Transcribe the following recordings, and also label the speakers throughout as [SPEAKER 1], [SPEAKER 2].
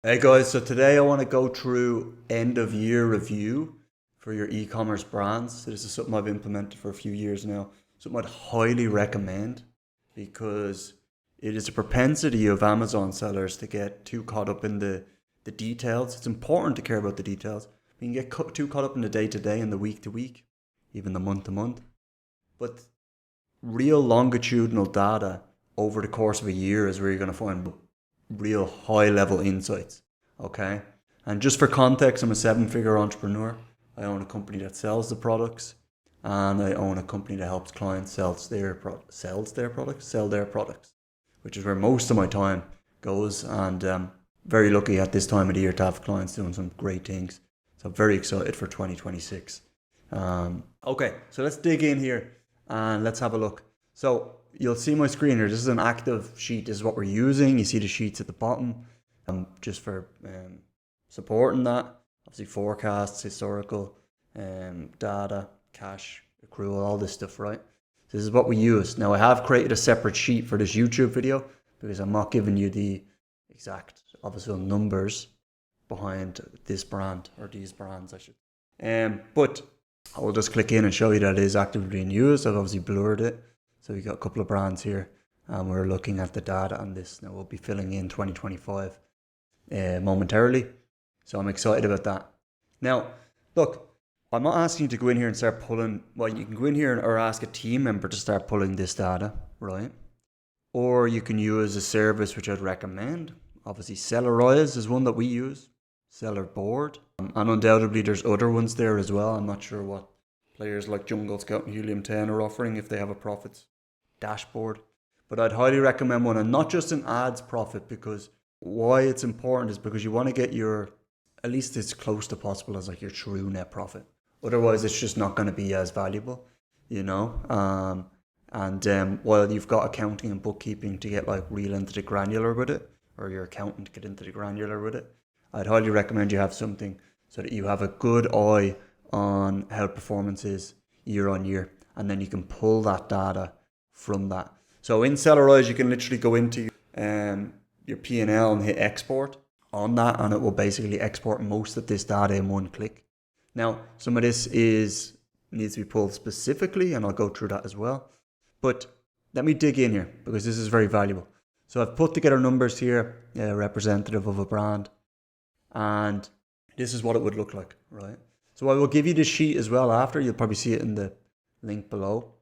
[SPEAKER 1] Hey guys, so today I want to go through end of year review for your e-commerce brands. So this is something I've implemented for a few years now. Something I'd highly recommend because it is a propensity of Amazon sellers to get too caught up in the details. It's important to care about the details. You can get too caught up in the day to day and the week to week, even the month to month. But real longitudinal data over the course of a year is where you're going to find real high level insights. Okay. And just for context, I'm a seven-figure entrepreneur. I own a company that sells the products, and I own a company that helps clients sell their products, which is where most of my time goes. And very lucky at this time of the year to have clients doing some great things. So I'm very excited for 2026. Okay, so let's dig in here and let's have a look. So you'll see my screen here. This is an active sheet. This is what we're using. You see the sheets at the bottom, just for supporting that. Obviously forecasts, historical data, cash, accrual, all this stuff, right? This is what we use. Now I have created a separate sheet for this YouTube video because I'm not giving you the exact, obviously, numbers behind this brand or these brands, I should. But I will just click in and show you that it is actively being used. I've obviously blurred it. So we got a couple of brands here, and we're looking at the data on this. Now we'll be filling in 2025 momentarily. So I'm excited about that. Now, look, I'm not asking you to go in here and start pulling. Well, you can go in here or ask a team member to start pulling this data, right? Or you can use a service which I'd recommend. Obviously, Sellerize is one that we use. Seller Board. And undoubtedly there's other ones there as well. I'm not sure what players like Jungle Scout and Helium 10 are offering if they have a profits dashboard. But I'd highly recommend one, and not just an ads profit, because why it's important is because you want to get your, at least as close to possible as like your true net profit. Otherwise it's just not going to be as valuable, you know. And while you've got accounting and bookkeeping to get like real into the granular with it, or your accountant to get into the granular with it, I'd highly recommend you have something so that you have a good eye on how performance is year on year, and then you can pull that data from that. So in Sellerize, you can literally go into your P&L and hit export on that, and it will basically export most of this data in one click. Now, some of this needs to be pulled specifically, and I'll go through that as well. But let me dig in here because this is very valuable. So I've put together numbers here, representative of a brand, and this is what it would look like, right? So I will give you the sheet as well after. You'll probably see it in the link below.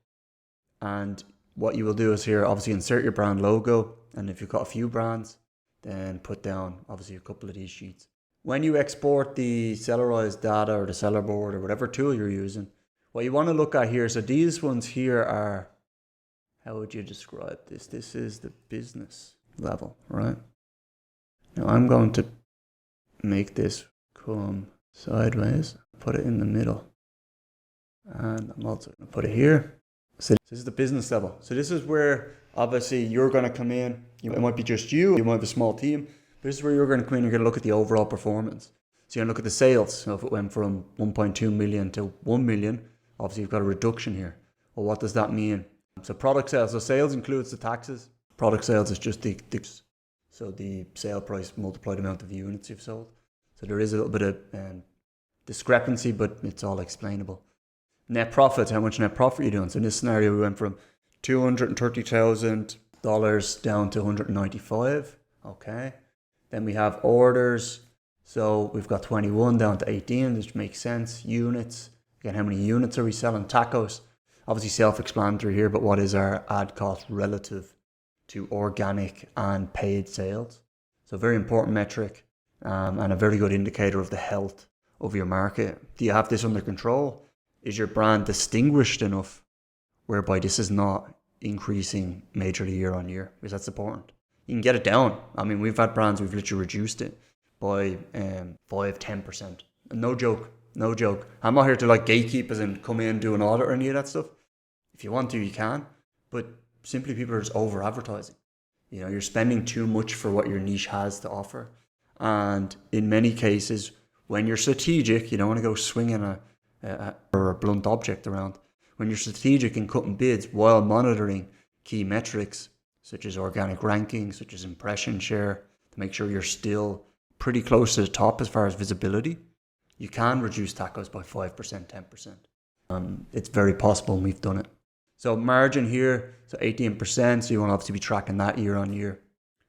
[SPEAKER 1] And what you will do is here, obviously insert your brand logo. And if you've got a few brands, then put down obviously a couple of these sheets. When you export the Sellerize data or the seller board or whatever tool you're using, what you want to look at here, so these ones here are, how would you describe this? This is the business level, right? Now I'm going to make this come sideways, put it in the middle, and I'm also going to put it here. So this is the business level. So this is where obviously you're going to come in. It might be just you might have a small team, but this is where you're going to come in. You're going to look at the overall performance. So you're going to look at the sales. So if it went from 1.2 million to 1 million, obviously you've got a reduction here. Well, what does that mean? So product sales. So sales includes the taxes. Product sales is just the sale price multiplied the amount of units you've sold. So there is a little bit of discrepancy, but it's all explainable. Net profit, how much net profit are you doing? So in this scenario, we went from $230,000 down to 195. Okay. Then we have orders. So we've got 21 down to 18, which makes sense. Units. Again, how many units are we selling? Tacos. Obviously self-explanatory here, but what is our ad cost relative to organic and paid sales? So very important metric. And a very good indicator of the health of your market. Do you have this under control? Is your brand distinguished enough whereby this is not increasing majorly year on year? Because that's important. You can get it down. I mean, we've had brands, we've literally reduced it by 5-10%. No joke. I'm not here to like gatekeepers and come in and do an audit or any of that stuff. If you want to, you can. But simply people are just over advertising. You know, you're spending too much for what your niche has to offer. And in many cases, when you're strategic, you don't want to go swinging a blunt object around. When you're strategic in cutting bids while monitoring key metrics, such as organic ranking, such as impression share, to make sure you're still pretty close to the top as far as visibility, you can reduce tacos by 5%, 10%. It's very possible, and we've done it. So margin here, so 18%, so you want to obviously be tracking that year on year.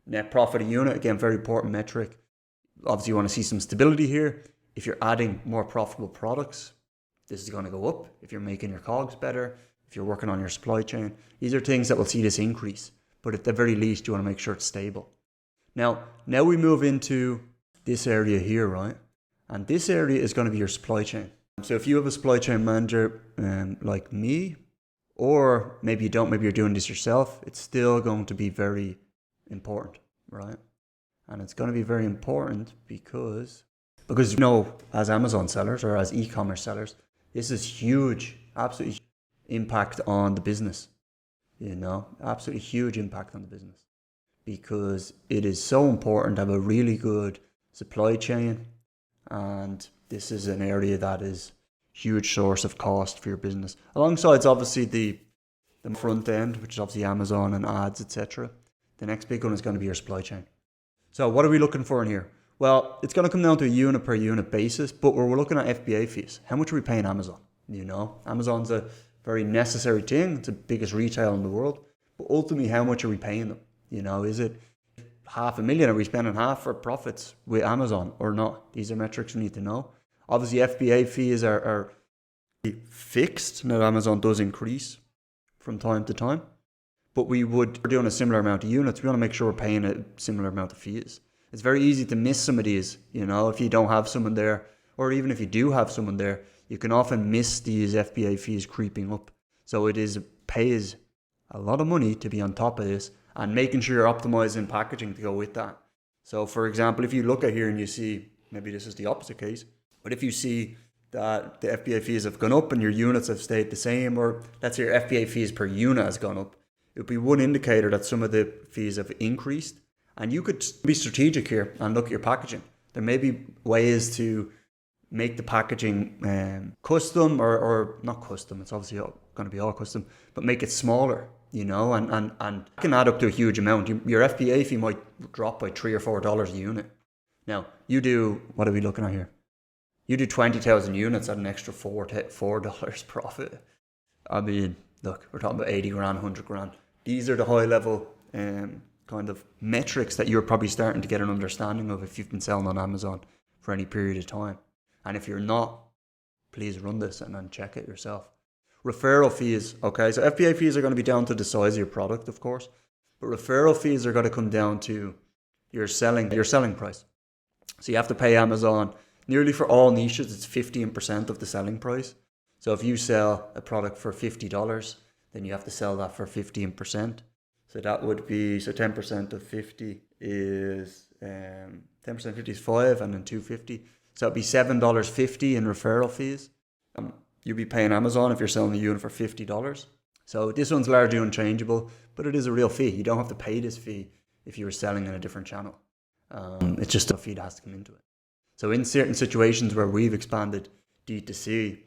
[SPEAKER 1] Net profit a unit, again, very important metric. Obviously you want to see some stability here. If you're adding more profitable products, this is going to go up. If you're making your COGS better, if you're working on your supply chain, these are things that will see this increase. But at the very least, you want to make sure it's stable. Now we move into this area here, right? And this area is going to be your supply chain. So if you have a supply chain manager like me, or maybe you don't, maybe you're doing this yourself, it's still going to be very important, right? And it's going to be very important because as Amazon sellers or as e-commerce sellers, this is huge, absolutely impact on the business, absolutely huge impact on the business, because it is so important to have a really good supply chain. And this is an area that is huge source of cost for your business. Alongside obviously the front end, which is obviously Amazon and ads, etc. The next big one is going to be your supply chain. So what are we looking for in here? Well, it's going to come down to a unit per unit basis, but we're looking at FBA fees. How much are we paying Amazon? Amazon's a very necessary thing. It's the biggest retail in the world. But ultimately, how much are we paying them? Is it $500,000? Are we spending half for profits with Amazon or not? These are metrics we need to know. Obviously, FBA fees are fixed. Now, Amazon does increase from time to time, but we're doing a similar amount of units. We want to make sure we're paying a similar amount of fees. It's very easy to miss some of these, if you don't have someone there, or even if you do have someone there, you can often miss these FBA fees creeping up. So pays a lot of money to be on top of this and making sure you're optimizing packaging to go with that. So for example, if you look at here and you see, maybe this is the opposite case, but if you see that the FBA fees have gone up and your units have stayed the same, or let's say your FBA fees per unit has gone up, it would be one indicator that some of the fees have increased. And you could be strategic here and look at your packaging. There may be ways to make the packaging custom or not custom. It's obviously going to be all custom, but make it smaller, and it can add up to a huge amount. Your FBA fee might drop by $3 or $4 a unit. Now you do, what are we looking at here? You do 20,000 units at an extra $4 profit. I mean, look, we're talking about 80 grand, 100 grand. These are the high level kind of metrics that you're probably starting to get an understanding of if you've been selling on Amazon for any period of time. And if you're not, please run this and then check it yourself. Referral fees, okay, so FBA fees are going to be down to the size of your product, of course, but referral fees are going to come down to your selling price. So you have to pay Amazon nearly for all niches. It's 15% of the selling price. So if you sell a product for $50, then you have to sell that for 15%. So that would be, so 10% of 50 is, 10% of 50 is 5 and then 250. So it'd be $7.50 in referral fees. You'd be paying Amazon if you're selling a unit for $50. So this one's largely unchangeable, but it is a real fee. You don't have to pay this fee if you were selling in a different channel. It's just a fee that has to come into it. So in certain situations where we've expanded D2C,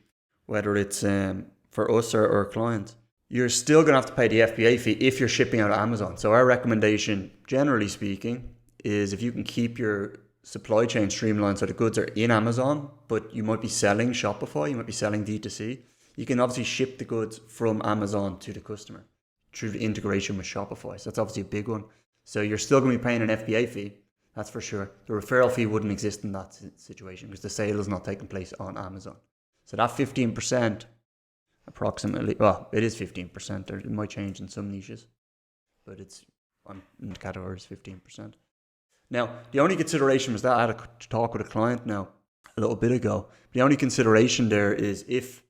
[SPEAKER 1] whether it's for us or clients, you're still going to have to pay the FBA fee if you're shipping out of Amazon. So our recommendation, generally speaking, is if you can keep your supply chain streamlined so the goods are in Amazon, but you might be selling Shopify, you might be selling D2C, you can obviously ship the goods from Amazon to the customer through the integration with Shopify. So that's obviously a big one. So you're still going to be paying an FBA fee, that's for sure. The referral fee wouldn't exist in that situation because the sale is not taking place on Amazon. So that 15%, approximately, well, it is 15%. It might change in some niches, but it's on the category is 15%. Now, the only consideration was that I had a talk with a client now a little bit ago. The only consideration there is if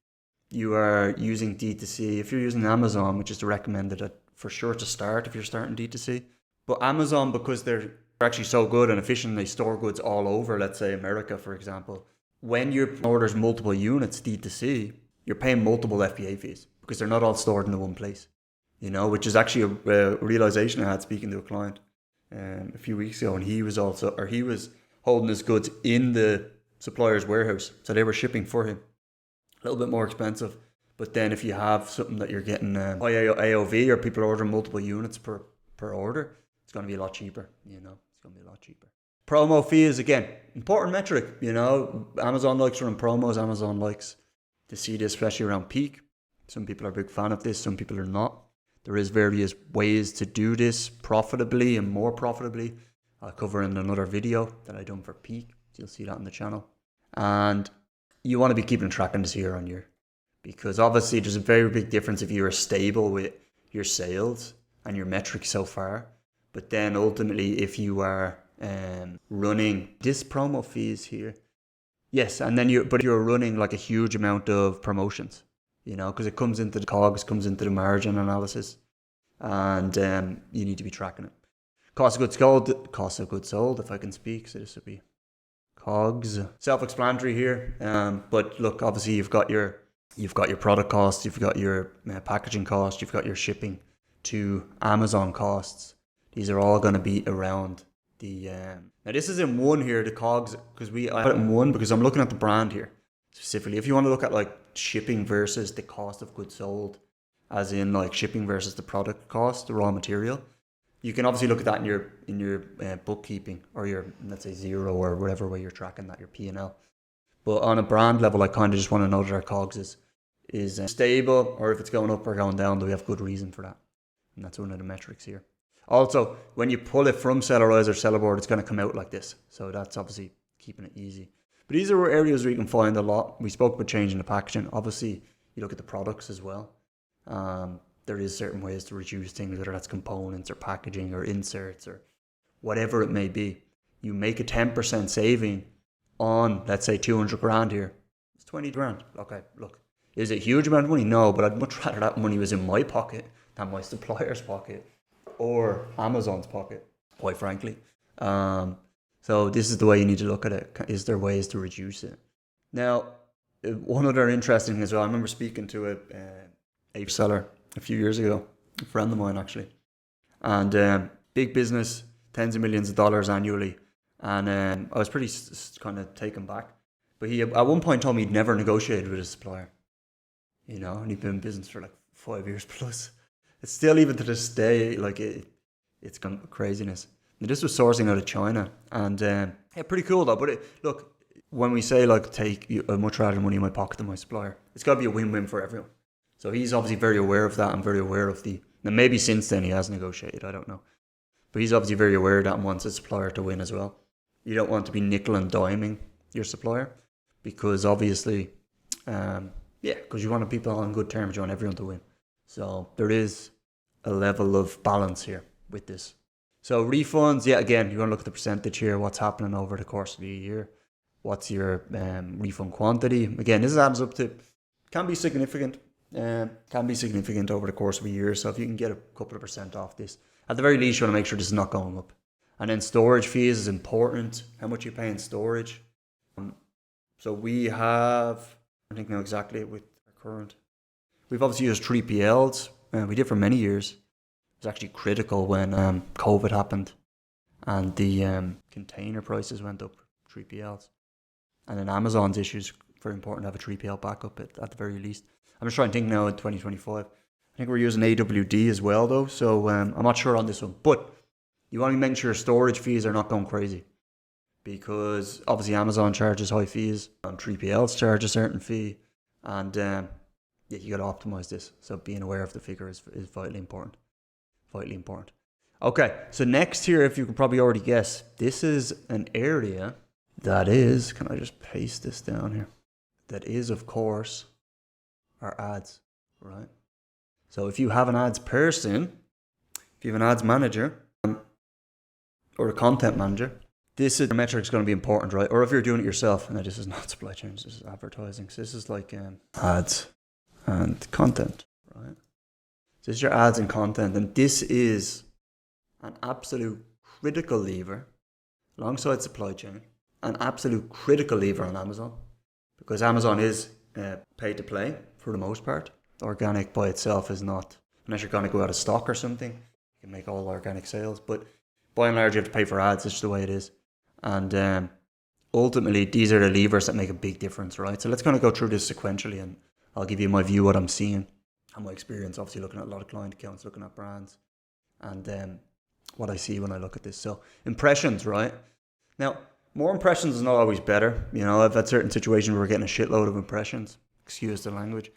[SPEAKER 1] you are using D2C, if you're using Amazon, which is the recommended for sure to start if you're starting D2C. But Amazon, because they're actually so good and efficient, they store goods all over, let's say America, for example. When you orders multiple units D2C, you're paying multiple FBA fees because they're not all stored in the one place, which is actually a realization I had speaking to a client a few weeks ago, and he was holding his goods in the supplier's warehouse, so they were shipping for him. A little bit more expensive, but then if you have something that you're getting high AOV or people ordering multiple units per order, it's going to be a lot cheaper. It's going to be a lot cheaper. Promo fees, again, important metric. You know, Amazon likes running promos. Amazon likes to see this, especially around peak. Some people are a big fan of this. Some people are not. There is various ways to do this profitably and more profitably. I'll cover in another video that I done for peak. You'll see that on the channel. And you want to be keeping track on this year on year, because obviously there's a very big difference if you are stable with your sales and your metrics so far. But then ultimately, if you are running this promo fees here, yes, and then you're running like a huge amount of promotions, you know, because it comes into the COGS, comes into the margin analysis, and you need to be tracking it. Cost of goods sold, if I can speak. So this would be COGS. Self-explanatory here. But look, obviously you've got your product costs, you've got your packaging costs, you've got your shipping to Amazon costs. These are all going to be around the. Now this is in one here, the COGS, because I put it in one because I'm looking at the brand here specifically. If you want to look at like shipping versus the cost of goods sold, as in like shipping versus the product cost, the raw material, you can obviously look at that in your bookkeeping, or your, let's say, Zero or whatever way you're tracking that, your P&L. But on a brand level, I kind of just want to know that our COGS is stable, or if it's going up or going down, do we have good reason for that? And that's one of the metrics here. Also, when you pull it from Sellerize or Sellerboard, it's going to come out like this. So that's obviously keeping it easy. But these are areas where you can find a lot. We spoke about changing the packaging. Obviously, you look at the products as well. There is certain ways to reduce things, whether that's components or packaging or inserts or whatever it may be. You make a 10% saving on, let's say, 200 grand here. It's 20 grand. Okay, look, is it a huge amount of money? No, but I'd much rather that money was in my pocket than my supplier's pocket or Amazon's pocket, quite frankly. So this is the way you need to look at it. Is there ways to reduce it? Now, one other interesting thing as well, I remember speaking to a seller a few years ago, a friend of mine actually, and big business, tens of millions of dollars annually, and I was pretty kind of taken back. But he at one point told me he'd never negotiated with a supplier, you know, and he'd been in business for like 5 years plus. It's still, even to this day, like it's craziness. And this was sourcing out of China, and yeah, pretty cool though. But look, when we say like I'd much rather money in my pocket than my supplier, it's got to be a win-win for everyone. So he's obviously very aware of that and very aware of now maybe since then he has negotiated, I don't know. But he's obviously very aware of that and wants his supplier to win as well. You don't want to be nickel and diming your supplier, because obviously, because you want people on good terms, you want everyone to win. So there is a level of balance here with this. So refunds, yeah, again, you're going to look at the percentage here, what's happening over the course of the year. What's your refund quantity? Again, this adds up to, can be significant over the course of a year. So if you can get a couple of percent off this, at the very least, you want to make sure this is not going up. And then storage fees is important. How much you pay in storage? So we have, I think now exactly with our current, we've obviously used 3PLs. We did for many years. It was actually critical when COVID happened and the container prices went up, 3PLs. And then Amazon's issues, very important to have a 3PL backup at the very least. I'm just trying to think now in 2025. I think we're using AWD as well though, so I'm not sure on this one. But you want to make sure storage fees are not going crazy, because obviously Amazon charges high fees and 3PLs charge a certain fee, and yeah, you got to optimize this. So being aware of the figure is vitally important. Vitally important. Okay, so next here, if you can probably already guess, this is an area that is, can I just paste this down here? That is, of course, our ads, right? So if you have an ads person, if you have an ads manager or a content manager, this is the metric is going to be important, right? Or if you're doing it yourself, and this is not supply chain, this is advertising. So this is like ads and content, right? So this is your ads and content, and this is an absolute critical lever alongside supply chain, an absolute critical lever on Amazon, because Amazon is pay to play for the most part. Organic by itself is not, unless you're going to go out of stock or something, you can make all organic sales, but by and large you have to pay for ads. It's just the way it is. And ultimately these are the levers that make a big difference, right? So let's kind of go through this sequentially, and I'll give you my view, what I'm seeing and my experience, obviously looking at a lot of client accounts, looking at brands, and what I see when I look at this. So impressions, right? Now, more impressions is not always better. You know, I've had certain situations where we're getting a shitload of impressions, excuse the language,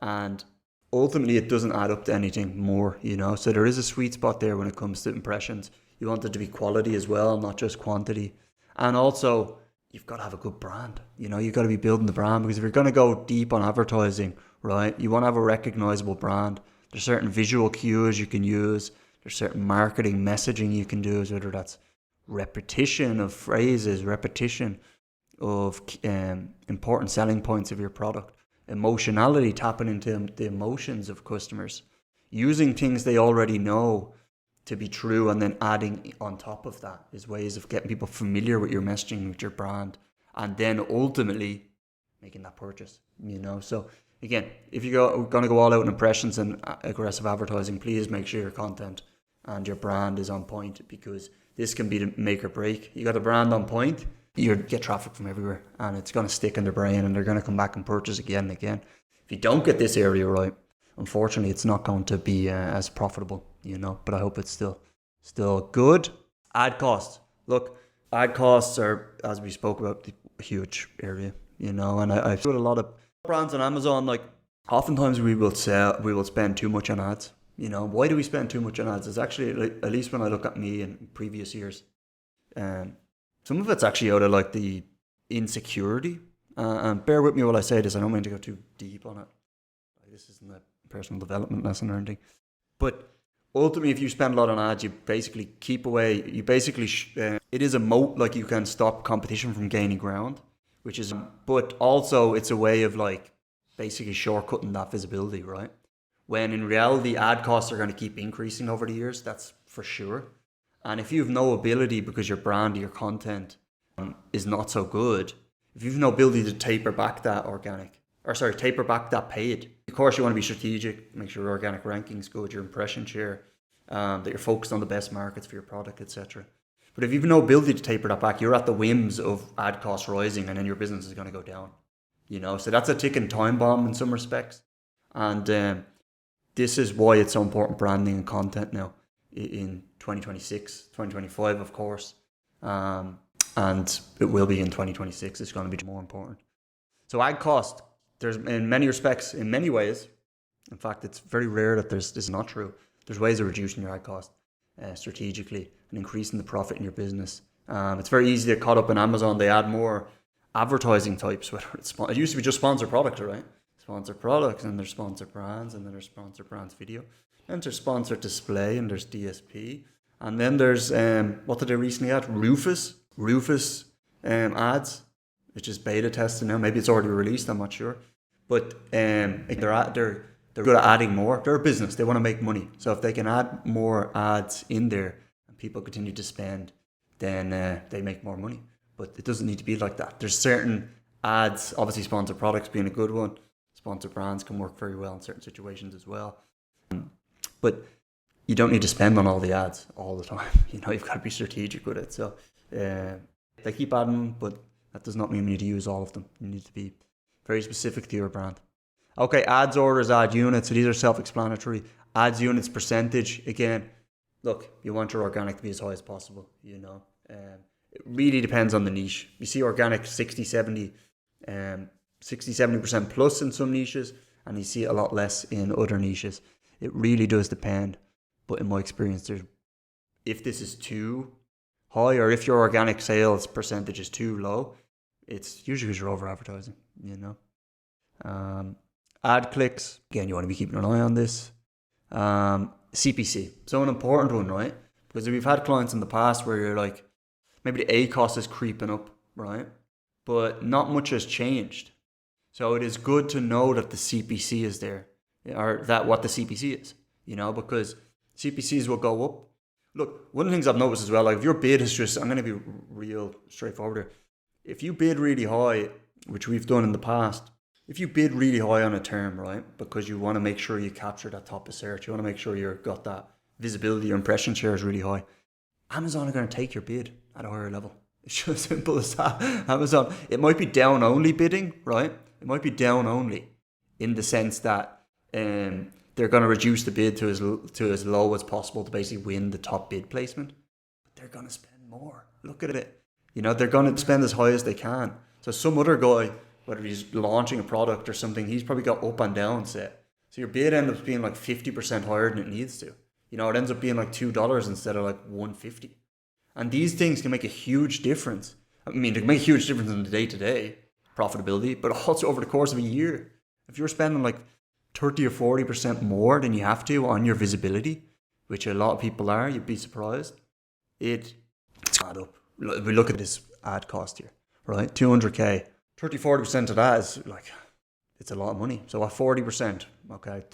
[SPEAKER 1] and ultimately it doesn't add up to anything more, you know. So there is a sweet spot there when it comes to impressions. You want it to be quality as well, not just quantity. And also, you've got to have a good brand. You know, you've got to be building the brand, because if you're going to go deep on advertising, right, you want to have a recognizable brand. There's certain visual cues you can use. There's certain marketing messaging you can do, whether that's repetition of phrases, repetition of important selling points of your product, emotionality, tapping into the emotions of customers, using things they already know to be true, and then adding on top of that is ways of getting people familiar with your messaging, with your brand, and then ultimately making that purchase, you know. So again, if you're going to go all out in impressions and aggressive advertising, please make sure your content and your brand is on point, because this can be the make or break. You got a brand on point, you get traffic from everywhere, and it's going to stick in their brain, and they're going to come back and purchase again and again. If you don't get this area right, unfortunately, it's not going to be as profitable, you know. But I hope it's still good. Ad costs. Look, ad costs are, as we spoke about, a huge area, you know. And I've seen a lot of brands on Amazon. Like, oftentimes we will spend too much on ads. You know, why do we spend too much on ads? It's actually, like, at least when I look at me in previous years, some of it's actually out of like the insecurity. And bear with me while I say this. I don't mean to go too deep on it. This isn't a personal development lesson or anything. But ultimately, if you spend a lot on ads, you basically keep away. You basically, it is a moat. Like, you can stop competition from gaining ground, which is, but also it's a way of like basically shortcutting that visibility, right? When in reality, ad costs are going to keep increasing over the years. That's for sure. And if you have no ability, because your brand, your content is not so good, if you have no ability to taper back that taper back that paid, of course you want to be strategic, make sure your organic ranking's good, your impression share, that you're focused on the best markets for your product, etc. But if you have no ability to taper that back, you're at the whims of ad costs rising, and then your business is going to go down. You know, so that's a ticking time bomb in some respects. And this is why it's so important, branding and content now in 2026, 2025, of course. And it will be in 2026. It's going to be more important. So ad cost, there's, in many respects, in many ways, in fact, it's very rare that this is not true. There's ways of reducing your ad cost strategically and increasing the profit in your business. It's very easy to get caught up in Amazon. They add more advertising types, whether it's, it used to be just sponsored products, right? Sponsored products, and there's sponsored brands, and then there's sponsored brands video, and there's sponsored display, and there's DSP, and then there's what did they recently add? Rufus ads, which is beta testing now. Maybe it's already released, I'm not sure, but they're good at adding more. They're a business, they want to make money, so if they can add more ads in there and people continue to spend, then they make more money. But it doesn't need to be like that. There's certain ads, obviously sponsored products being a good one. Sponsored brands can work very well in certain situations as well. But you don't need to spend on all the ads all the time. You know, you've got to be strategic with it. So they keep adding, but that does not mean you need to use all of them. You need to be very specific to your brand. Okay, ads, orders, ad units. So these are self-explanatory. Ads units percentage. Again, look, you want your organic to be as high as possible, you know. It really depends on the niche. You see organic 60-70% plus in some niches, and you see it a lot less in other niches. It really does depend. But in my experience, if this is too high, or if your organic sales percentage is too low, it's usually because you're over advertising, you know. Ad clicks, again, you want to be keeping an eye on this. CPC, so an important one, right? Because we've had clients in the past where you're like, maybe the A cost is creeping up, right? But not much has changed. So it is good to know that the CPC is there, or that what the CPC is, you know, because CPCs will go up. Look, one of the things I've noticed as well, like if your bid is just, I'm going to be real straightforward here. If you bid really high, which we've done in the past, if you bid really high on a term, right, because you want to make sure you capture that top of search, you want to make sure you've got that visibility, your impression share is really high, Amazon are going to take your bid at a higher level. It's just as simple as that. Amazon, it might be down only bidding, right? It might be down only in the sense that they're going to reduce the bid to as low as possible to basically win the top bid placement. But they're going to spend more. Look at it. You know, they're going to spend as high as they can. So some other guy, whether he's launching a product or something, he's probably got up and down set. So your bid ends up being like 50% higher than it needs to. You know, it ends up being like $2 instead of like 150. And these things can make a huge difference. I mean, they can make a huge difference in the day-to-day profitability, but also over the course of a year. If you're spending like 30 or 40% more than you have to on your visibility, which a lot of people are, you'd be surprised. It's add up. We look at this ad cost here, right? 200K, 30, 40% of that is like, it's a lot of money. So at 40%, okay,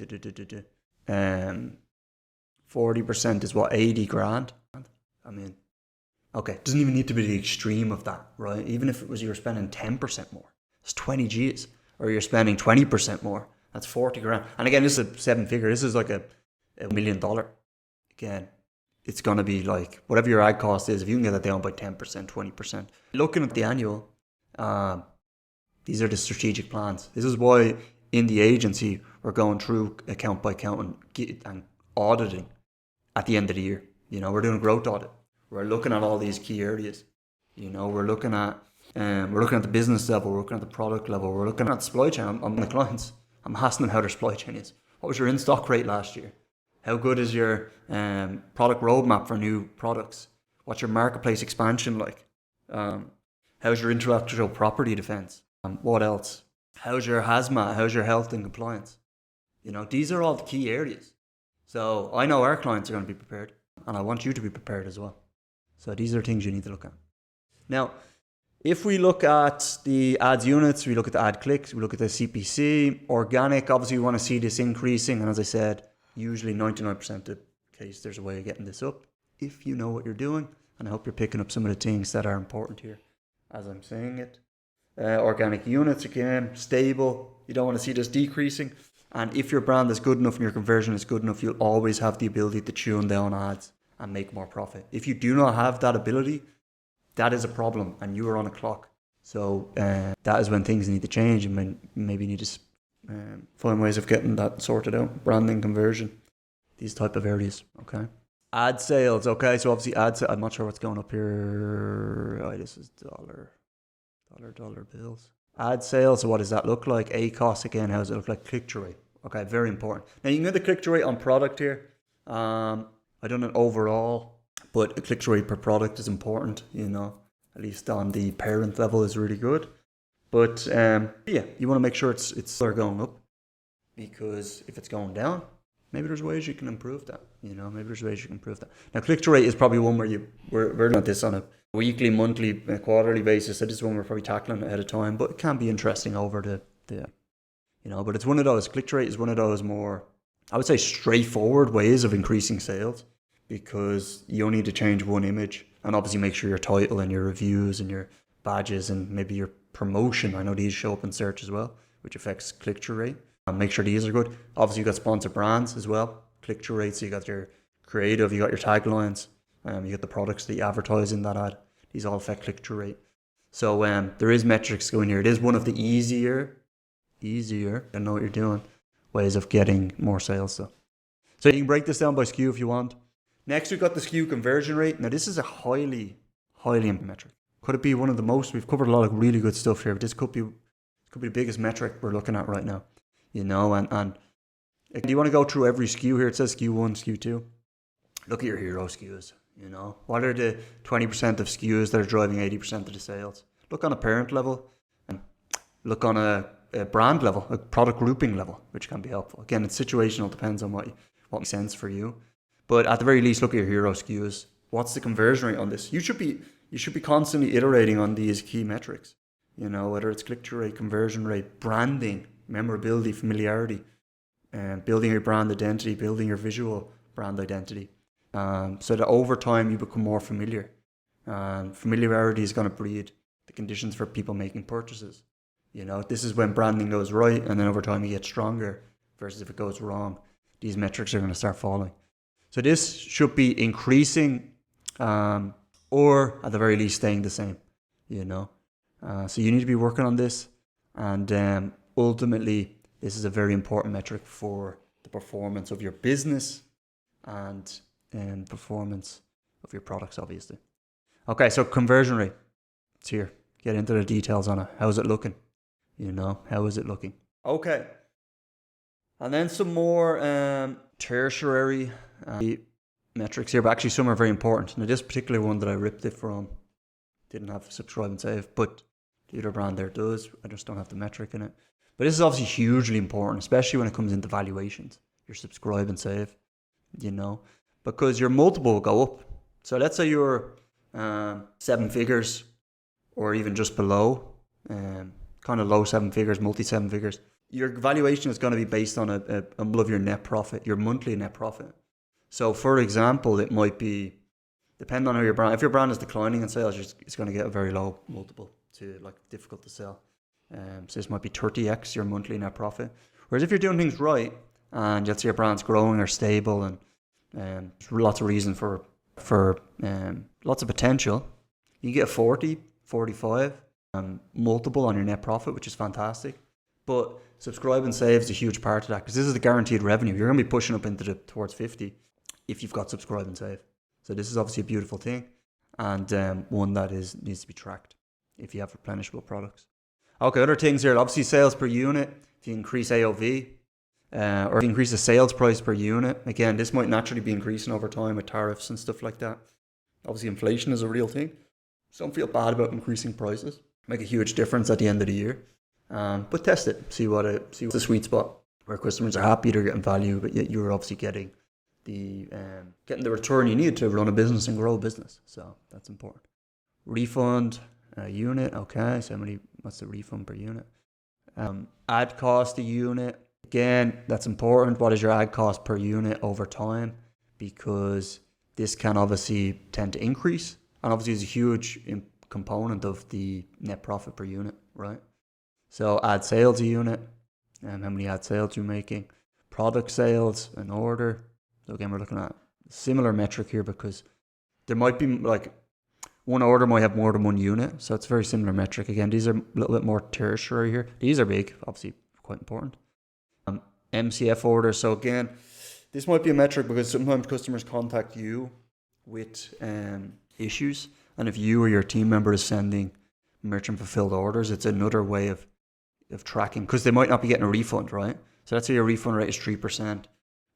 [SPEAKER 1] 40% is what, 80 grand? I mean, okay, it doesn't even need to be the extreme of that, right? Even if it was you're spending 10% more, it's 20 G's. Or you're spending 20% more, that's 40 grand. And again, this is a 7-figure. This is like a $1 million. Again, it's going to be like, whatever your ad cost is, if you can get that down by 10%, 20%. Looking at the annual, these are the strategic plans. This is why in the agency, we're going through account by account and auditing at the end of the year. You know, we're doing a growth audit. We're looking at all these key areas. You know, we're looking at the business level, we're looking at the product level, we're looking at the supply chain. I'm the clients. I'm asking them how their supply chain is. What was your in-stock rate last year? How good is your product roadmap for new products? What's your marketplace expansion like? How's your intellectual property defense? What else? How's your hazmat? How's your health and compliance? You know, these are all the key areas. So I know our clients are going to be prepared, and I want you to be prepared as well. So these are things you need to look at. Now, if we look at the ads units, we look at the ad clicks, we look at the CPC, organic, obviously we want to see this increasing. And as I said, usually 99% of the case, there's a way of getting this up if you know what you're doing. And I hope you're picking up some of the things that are important here as I'm saying it. Organic units, again, stable. You don't want to see this decreasing. And if your brand is good enough and your conversion is good enough, you'll always have the ability to tune down ads and make more profit. If you do not have that ability, that is a problem, and you are on a clock. So that is when things need to change, and maybe need to find ways of getting that sorted out. Branding, conversion, these type of areas. Okay. Ad sales. Okay, so obviously ad sales. I'm not sure what's going up here. Oh, this is dollar bills. Ad sales. So what does that look like? ACOS again. How does it look like? Click-through rate. Okay, very important. Now you can get the click-through rate on product here. I don't know overall, but a click-through rate per product is important, you know, at least on the parent level is really good. But yeah, you want to make sure it's going up, because if it's going down, maybe there's ways you can improve that, you know, Now, click-through rate is probably one where we're looking at this on a weekly, monthly, quarterly basis. So this is one we're probably tackling ahead of time, but it can be interesting over the you know, but it's one of those, click-through rate is one of those more, I would say, straightforward ways of increasing sales, because you only need to change one image, and obviously make sure your title and your reviews and your badges and maybe your promotion, I know these show up in search as well, which affects click-through rate. And make sure these are good. Obviously you've got sponsored brands as well, click-through rate. So you got your creative, you got your taglines, you got the products that you advertise in that ad. These all affect click-through rate. So there is metrics going here. It is one of the easier, I know what you're doing, ways of getting more sales. So you can break this down by SKU if you want. Next, we've got the SKU conversion rate. Now, this is a highly important metric. Could it be one of the most? We've covered a lot of really good stuff here, but this could be the biggest metric we're looking at right now. You know, and do you want to go through every SKU here? It says SKU 1, SKU 2. Look at your hero SKUs. You know, what are the 20% of SKUs that are driving 80% of the sales? Look on a parent level, and look on a brand level, a product grouping level, which can be helpful. Again, it's situational, depends on what makes sense for you. But at the very least, look at your hero SKUs. What's the conversion rate on this? You should be constantly iterating on these key metrics. You know, whether it's click-through rate, conversion rate, branding, memorability, familiarity, building your brand identity, building your visual brand identity, so that over time you become more familiar. Familiarity is going to breed the conditions for people making purchases. You know, this is when branding goes right, and then over time you get stronger, versus if it goes wrong, these metrics are going to start falling. So this should be increasing, or at the very least staying the same, you know. So you need to be working on this, and ultimately this is a very important metric for the performance of your business and performance of your products, obviously. Okay, so conversion rate. It's here. Get into the details on it. How's it looking? How is it looking? Okay. And then some more tertiary metrics here, but actually some are very important. Now, this particular one that I ripped it from didn't have subscribe and save, but the other brand there does. I just don't have the metric in it. But this is obviously hugely important, especially when it comes into valuations. Your subscribe and save, because your multiple will go up. So let's say you're 7 figures or even just below, kind of low 7 figures, multi 7 figures. Your valuation is going to be based on a multiple of your net profit, your monthly net profit. So for example, it might be, depending on how your brand, if your brand is declining in sales, it's going to get a very low multiple to difficult to sell. So this might be 30x your monthly net profit. Whereas if you're doing things right and let's say your brand's growing or stable and there's lots of reason for lots of potential, you can get a 40, 45 multiple on your net profit, which is fantastic. But subscribe and save is a huge part of that because this is the guaranteed revenue. You're going to be pushing up into towards 50 if you've got subscribe and save. So this is obviously a beautiful thing and one that needs to be tracked if you have replenishable products. Okay, other things here, obviously sales per unit. If you increase AOV or if you increase the sales price per unit, again, this might naturally be increasing over time with tariffs and stuff like that. Obviously inflation is a real thing. So don't feel bad about increasing prices. Make a huge difference at the end of the year. But test it, see what's the sweet spot where customers are happy, they're getting value, but yet you're obviously getting the return you need to run a business and grow a business. So that's important. Refund unit, okay. So what's the refund per unit? Ad cost a unit. Again, that's important. What is your ad cost per unit over time? Because this can obviously tend to increase, and obviously is a huge component of the net profit per unit, right? So ad sales a unit, and how many ad sales you're making. Product sales, an order. So again, we're looking at a similar metric here because there might be one order might have more than one unit. So it's a very similar metric. Again, these are a little bit more tertiary here. These are big, obviously quite important. MCF orders. So again, this might be a metric because sometimes customers contact you with issues. And if you or your team member is sending merchant fulfilled orders, it's another way of tracking because they might not be getting a refund, right? So let's say your refund rate is 3%,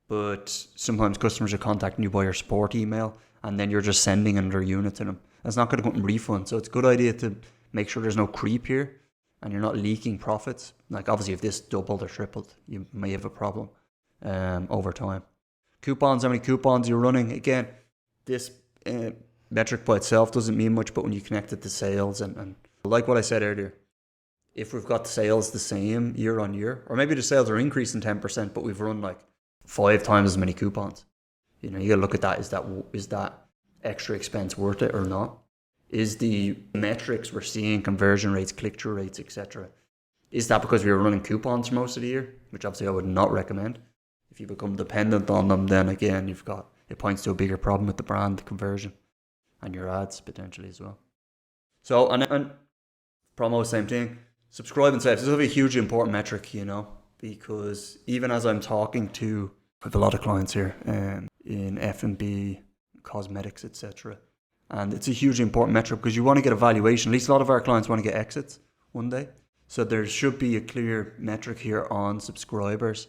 [SPEAKER 1] but sometimes customers are contacting you by your support email and then you're just sending another unit to them. That's not going to come in refund. So it's a good idea to make sure there's no creep here and you're not leaking profits. Obviously if this doubled or tripled, you may have a problem over time. Coupons, how many coupons you're running. Again, this metric by itself doesn't mean much, but when you connect it to sales and like what I said earlier, if we've got sales the same year on year, or maybe the sales are increasing 10%, but we've run 5 times as many coupons, you got to look at that. Is that extra expense worth it or not? Is the metrics we're seeing, conversion rates, click-through rates, etc., is that because we were running coupons for most of the year, which obviously I would not recommend. If you become dependent on them, then again, it points to a bigger problem with the brand conversion and your ads potentially as well. So, and promo, same thing. Subscribe and save. This is a hugely important metric, because even as I'm talking to, I have a lot of clients here in F&B, cosmetics, etc. And it's a hugely important metric because you want to get a valuation. At least a lot of our clients want to get exits one day. So there should be a clear metric here on subscribers.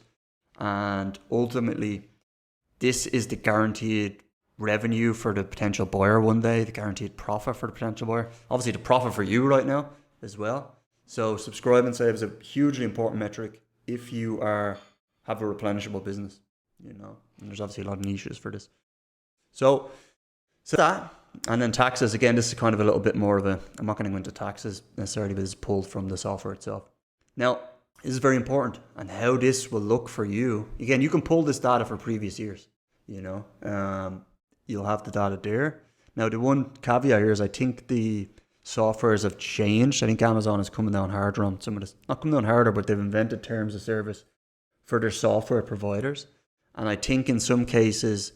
[SPEAKER 1] And ultimately, this is the guaranteed revenue for the potential buyer one day, the guaranteed profit for the potential buyer. Obviously, the profit for you right now as well. So subscribe and save is a hugely important metric if you have a replenishable business, and there's obviously a lot of niches for this. So that, and then taxes, again, this is kind of a little bit more of I'm not going to go into taxes necessarily, but it's pulled from the software itself. Now, this is very important, and how this will look for you. Again, you can pull this data for previous years, you'll have the data there. Now, the one caveat here is I think the softwares have changed. I think Amazon is coming down harder on some of this. Not coming down harder, but they've invented terms of service for their software providers. And I think in some cases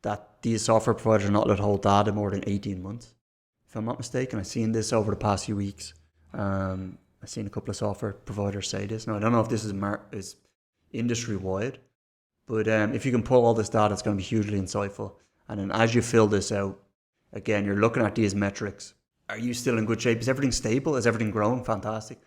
[SPEAKER 1] that these software providers are not allowed to hold data more than 18 months. If I'm not mistaken, I've seen this over the past few weeks. I've seen a couple of software providers say this. Now, I don't know if this is industry-wide, but if you can pull all this data, it's going to be hugely insightful. And then as you fill this out, again, you're looking at these metrics Are you still in good shape? Is everything stable? Is everything growing? Fantastic.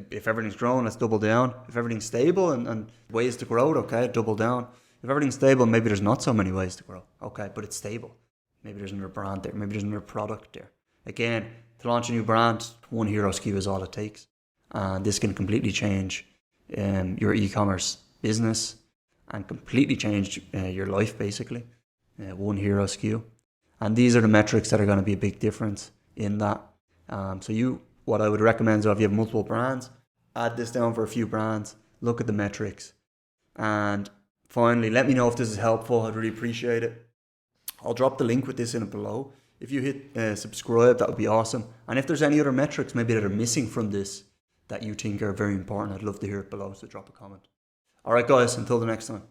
[SPEAKER 1] If everything's growing, let's double down. If everything's stable and ways to grow it, okay, double down. If everything's stable, maybe there's not so many ways to grow. Okay, but it's stable. Maybe there's another brand there. Maybe there's another product there. Again, to launch a new brand, one hero SKU is all it takes. And this can completely change your e-commerce business and completely change your life, basically. One hero SKU. And these are the metrics that are going to be a big difference in that. What I would recommend is if you have multiple brands, add this down for a few brands, look at the metrics. And finally, let me know if this is helpful. I'd really appreciate it. I'll drop the link with this in it below. If you hit subscribe, that would be awesome. And if there's any other metrics maybe that are missing from this that you think are very important, I'd love to hear it below, so drop a comment. All right, guys, until the next time.